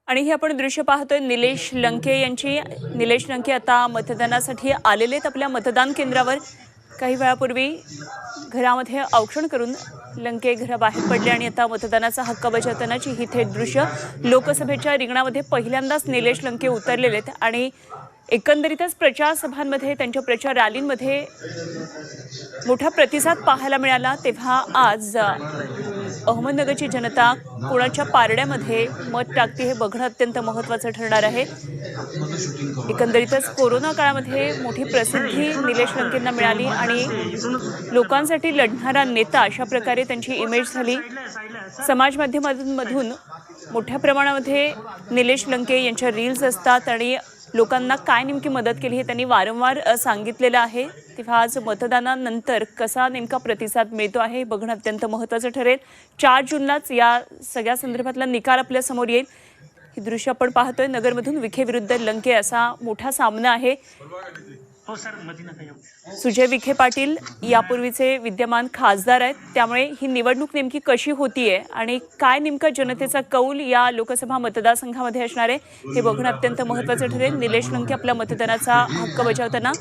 आणि हे आपण दृश्य पाहतोय निलेश लंके यांची। निलेश लंके आता मतदानासाठी आलेले आहेत आपल्या मतदान केंद्रावर। काही वेळापूर्वी घरामध्ये औक्षण करून लंके घराबाहेर पडले आणि आता मतदानाचा हक्क बजावतानाची ही थेट दृश्य। लोकसभेच्या रिंगणामध्ये पहिल्यांदाच निलेश लंके उतरलेले आहेत आणि एकंदरीतच प्रचार सभांमध्ये त्यांच्या प्रचार रॅलींमध्ये मोठा प्रतिसाद पाहायला मिळाला। तेव्हा आज अहमदनगरची जनता कोणाच्या पारड्यामध्ये मत टाकते हे बघणं अत्यंत महत्त्वाचं ठरणार आहे। एकंदरीतच कोरोना काळामध्ये मोठी प्रसिद्धी निलेश लंकेंना मिळाली आणि लोकांसाठी लढणारा नेता अशा प्रकारे त्यांची इमेज झाली। समाज माध्यमांमधून मोठ्या प्रमाणामध्ये निलेश लंके यांच्या रील्स असतात आणि लोकांना काय नेमकी मदत केली हे त्यांनी वारंवार सांगितलेलं आहे। तेव्हा आज मतदानानंतर कसा नेमका प्रतिसाद मिळतो आहे हे बघणं अत्यंत महत्त्वाचं ठरेल। 4 जूनलाच या सगळ्या संदर्भातला निकाल आपल्या समोर येईल। ही दृश्य आपण पाहतोय नगरमधून विखे विरुद्ध लंके असा मोठा सामना आहे। सुजय विखे पाटील यापूर्वीचे विद्यमान खासदार आहेत, त्यामुळे ही निवडणूक नेमकी कशी होतीये आणि काय नेमका जनतेचा कौल या लोकसभा मतदारसंघामध्ये असणार आहे हे बघणं अत्यंत महत्त्वाचं ठरेल। निलेश लंके आपल्या मतदानाचा हक्क बजावताना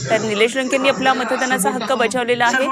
तर निलेश लंकेंनी आपला मतदानाचा हक्क बजावलेला आहे।